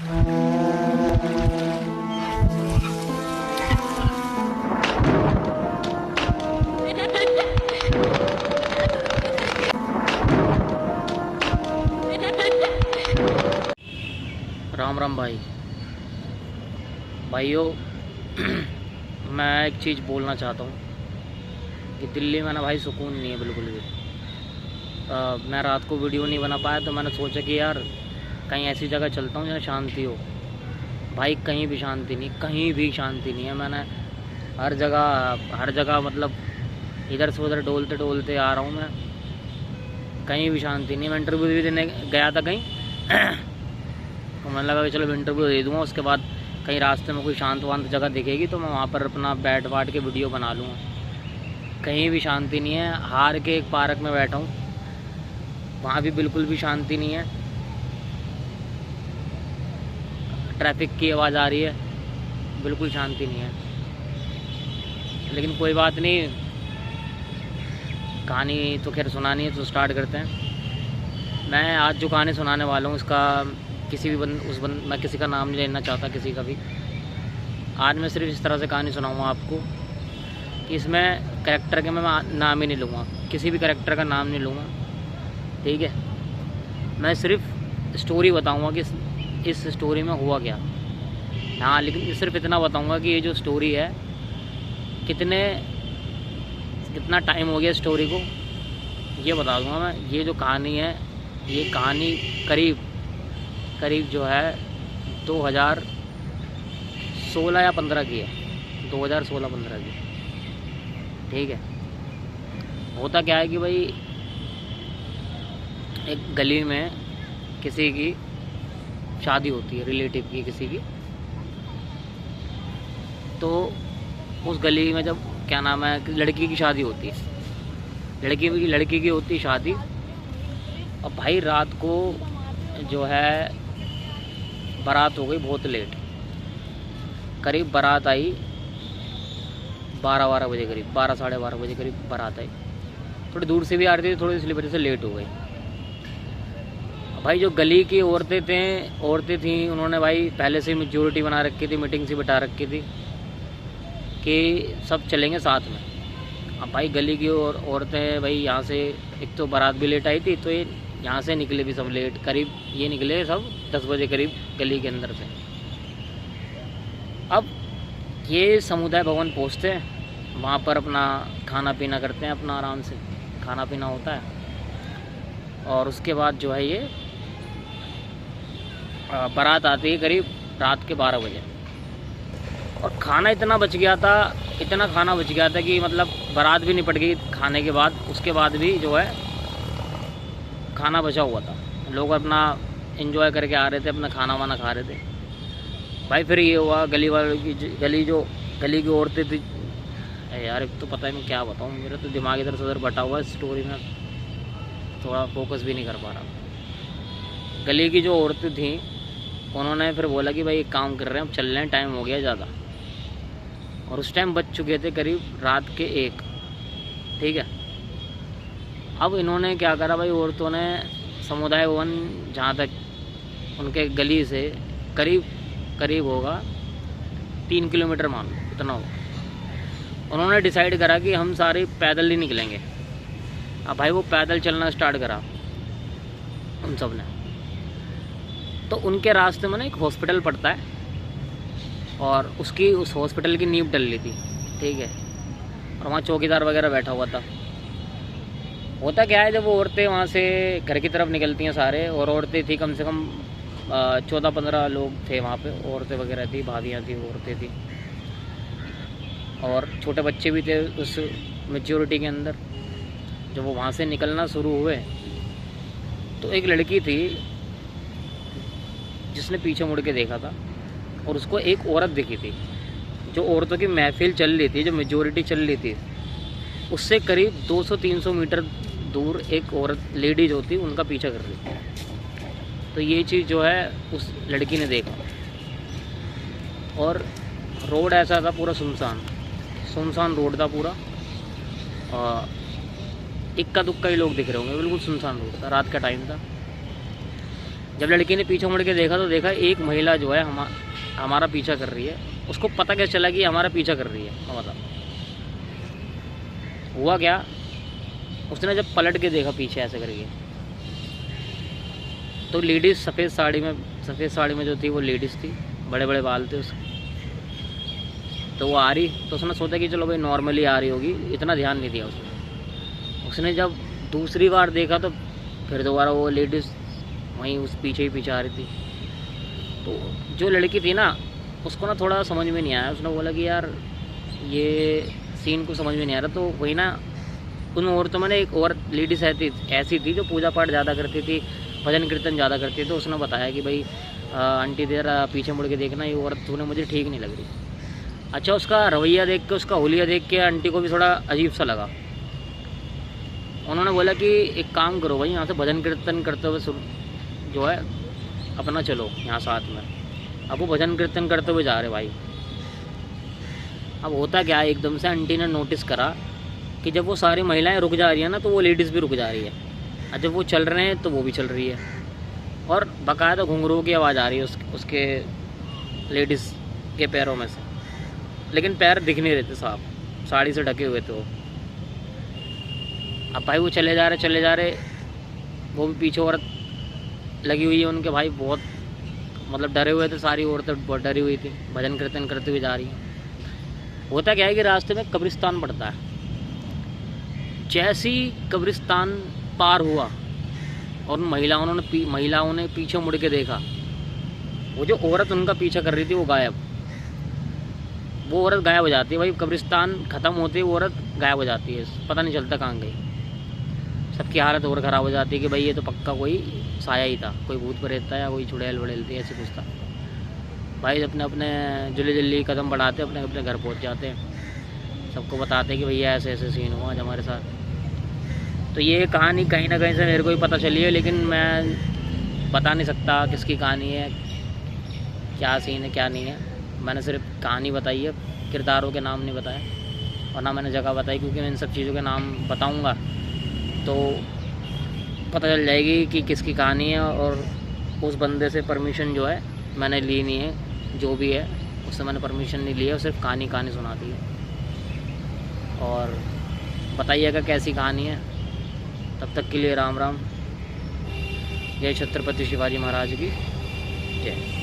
राम राम भाइयों मैं एक चीज़ बोलना चाहता हूँ कि दिल्ली में ना भाई सुकून नहीं है बिल्कुल भी। मैं रात को वीडियो नहीं बना पाया तो मैंने सोचा कि यार कहीं ऐसी जगह चलता हूँ जहाँ शांति हो। भाई कहीं भी शांति नहीं, कहीं भी शांति नहीं है। मैंने हर जगह मतलब इधर से उधर डोलते डोलते आ रहा हूँ मैं, कहीं भी शांति नहीं। मैं इंटरव्यू भी देने गया था कहीं तो मैंने लगा कि चलो इंटरव्यू दे दूँगा, उसके बाद कहीं रास्ते में कोई शांत वांत जगह दिखेगी तो मैं वहाँ पर अपना बैठ बाट के वीडियो बना लूँगा। कहीं भी शांति नहीं है। हार के एक पार्क में बैठा हूँ, वहाँ भी बिल्कुल भी शांति नहीं है। ट्रैफिक की आवाज़ आ रही है, बिल्कुल शांति नहीं है। लेकिन कोई बात नहीं, कहानी तो खैर सुनानी है तो स्टार्ट करते हैं। मैं आज जो कहानी सुनाने वाला हूँ इसका मैं किसी का नाम नहीं लेना चाहता, किसी का भी। आज मैं सिर्फ इस तरह से कहानी सुनाऊंगा आपको कि इसमें कैरेक्टर के मैं नाम ही नहीं लूँगा, किसी भी कैरेक्टर का नाम नहीं लूँगा, ठीक है। मैं सिर्फ स्टोरी बताऊंगा कि इस स्टोरी में हुआ क्या। हाँ, लेकिन सिर्फ इतना बताऊंगा कि ये जो स्टोरी है कितना टाइम हो गया स्टोरी को, ये बता दूंगा मैं। ये जो कहानी है, ये कहानी करीब जो है 2016 या 15 की है, 2016-15 की, ठीक है। होता क्या है कि भाई एक गली में किसी की शादी होती है, रिलेटिव की किसी की। तो उस गली में जब क्या नाम है, लड़की की शादी होती है, लड़की की होती है शादी। और भाई रात को जो है बारात हो गई बहुत लेट, करीब बारात आई 12 बजे करीब, 12 साढ़े 12 बजे करीब बारात आई। थोड़ी दूर से भी आ रही थी थोड़ी, इसलिए वजह से लेट हो गई। भाई जो गली की औरतें थीं, उन्होंने भाई पहले से मेजोरिटी बना रखी थी, मीटिंग सी बिठा रखी थी कि सब चलेंगे साथ में। अब भाई गली की औरतें भाई यहाँ से, एक तो बारात भी लेट आई थी तो ये यहाँ से निकले भी सब लेट, करीब ये निकले सब 10 बजे करीब गली के अंदर से। अब ये समुदाय भवन पहुँचते हैं, वहाँ पर अपना खाना पीना करते हैं, अपना आराम से खाना पीना होता है। और उसके बाद जो है ये बारात आती है करीब रात के 12 बजे। और खाना इतना बच गया था कि मतलब बारात भी निपट गई खाने के बाद, उसके बाद भी जो है खाना बचा हुआ था। लोग अपना एंजॉय करके आ रहे थे, अपना खाना वाना खा रहे थे। भाई फिर ये हुआ, गली की औरतें थी यार, एक तो पता है मैं क्या बताऊँ, मेरा तो दिमाग इधर से उधर बटा हुआ है, स्टोरी में थोड़ा फोकस भी नहीं कर पा रहा। गली की जो औरतें थीं उन्होंने फिर बोला कि भाई एक काम कर रहे हैं, अब चल रहे हैं, टाइम हो गया ज़्यादा। और उस टाइम बज चुके थे करीब रात के 1, ठीक है। अब इन्होंने क्या करा भाई, औरतों ने समुदाय भवन जहाँ तक उनके गली से करीब होगा 3 किलोमीटर, मान लो इतना होगा। उन्होंने डिसाइड करा कि हम सारे पैदल ही निकलेंगे। अब भाई वो पैदल चलना स्टार्ट करा उन सब ने। तो उनके रास्ते में ना एक हॉस्पिटल पड़ता है और उस हॉस्पिटल की नींव डल ली थी, ठीक है। और वहाँ चौकीदार वगैरह बैठा हुआ था। होता क्या है, जब वो औरतें वहाँ से घर की तरफ निकलती हैं सारे, और औरतें थी कम से कम 14-15 लोग थे वहाँ पे, औरतें वगैरह थी, भाभियाँ थी, औरतें थी और छोटे बच्चे भी थे उस मेच्योरिटी के अंदर। जब वो वहाँ से निकलना शुरू हुए तो एक लड़की थी जिसने पीछे मुड़ के देखा था, और उसको एक औरत दिखी थी। जो औरतों की महफिल चल रही थी, जो मेजॉरिटी चल रही थी, उससे करीब 200-300 मीटर दूर एक औरत, लेडीज होती, उनका पीछा कर रही थी। तो ये चीज़ जो है उस लड़की ने देखा। और रोड ऐसा था पूरा सुनसान रोड था पूरा, इक्का दुक्का ही लोग दिख रहे होंगे, बिल्कुल सुनसान रोड था, रात का टाइम था। जब लड़की ने पीछे मुड़ के देखा तो देखा एक महिला जो है हमारा पीछा कर रही है। उसको पता कैसे चला कि हमारा पीछा कर रही है? मतलब हुआ क्या, उसने जब पलट के देखा पीछे ऐसे करके, तो लेडीज़ सफ़ेद साड़ी में जो थी वो लेडीज़ थी, बड़े बड़े बाल थे उसके। तो वो आ रही, तो उसने सोचा कि चलो भाई नॉर्मली आ रही होगी, इतना ध्यान नहीं दिया उसने जब दूसरी बार देखा तो फिर दोबारा वो लेडीज़ वहीं उस पीछे ही पीछे आ रही थी। तो जो लड़की थी ना, उसको ना थोड़ा समझ में नहीं आया। उसने बोला कि यार ये सीन को समझ में नहीं आ रहा। तो वही ना, उन औरतों में एक और लेडीज़ ऐसी थी जो पूजा पाठ ज़्यादा करती थी, भजन कीर्तन ज़्यादा करती थी। तो उसने बताया कि भाई आंटी तेरा पीछे मुड़ के देखना, ये औरत तूने मुझे ठीक नहीं लग रही। अच्छा, उसका रवैया देख के, उसका हुलिया देख के आंटी को भी थोड़ा अजीब सा लगा। उन्होंने बोला कि एक काम करो भाई, यहाँ से भजन कीर्तन करते हुए जो है अपना चलो यहाँ साथ में। अब वो भजन कीर्तन करते हुए जा रहे भाई। अब होता क्या है, एकदम से आंटी ने नोटिस करा कि जब वो सारी महिलाएं रुक जा रही है ना, तो वो लेडीज़ भी रुक जा रही है, और जब वो चल रहे हैं तो वो भी चल रही है। और बाकायदा घुंघरू की आवाज़ आ रही है उसके लेडीज़ के पैरों में से, लेकिन पैर दिख नहीं रहे थे साफ, साड़ी से ढके हुए थे वो। अब भाई वो चले जा रहे, वो भी पीछे औरत लगी हुई है उनके भाई, बहुत मतलब डरे हुए थे, सारी औरतें बहुत डरी हुई थी, भजन कीर्तन करते हुए जा रही हैं। होता क्या है कि रास्ते में कब्रिस्तान पड़ता है। जैसी कब्रिस्तान पार हुआ और महिलाओं ने पीछे मुड़ के देखा, वो जो औरत उनका पीछा कर रही थी वो औरत गायब हो जाती है भाई। कब्रिस्तान ख़त्म होते ही वो औरत गायब हो जाती है, पता नहीं चलता कहाँ गई। सबकी हालत और ख़राब हो जाती है कि भाई ये तो पक्का कोई साया ही था, कोई भूत प्रेत था या कोई चुड़ैल वुड़ैल थी, ऐसे कुछ था। भाई अपने जल्दी कदम बढ़ाते, अपने घर पहुंच जाते, सबको बताते कि भैया ऐसे ऐसे सीन हुआ आज हमारे साथ। तो ये कहानी कहीं ना कहीं से मेरे को ही पता चली है, लेकिन मैं बता नहीं सकता किसकी कहानी है, क्या सीन है क्या नहीं है। मैंने सिर्फ कहानी बताई है, किरदारों के नाम नहीं बताए, और ना मैंने जगह बताई, क्योंकि मैं इन सब चीज़ों के नाम बताऊँगा तो पता चल जाएगी कि किसकी कहानी है। और उस बंदे से परमिशन जो है मैंने ली नहीं है, जो भी है उससे मैंने परमिशन नहीं ली है, सिर्फ कहानी सुना दी है। और बताइएगा कैसी कहानी है। तब तक के लिए राम राम। जय छत्रपति शिवाजी महाराज की जय।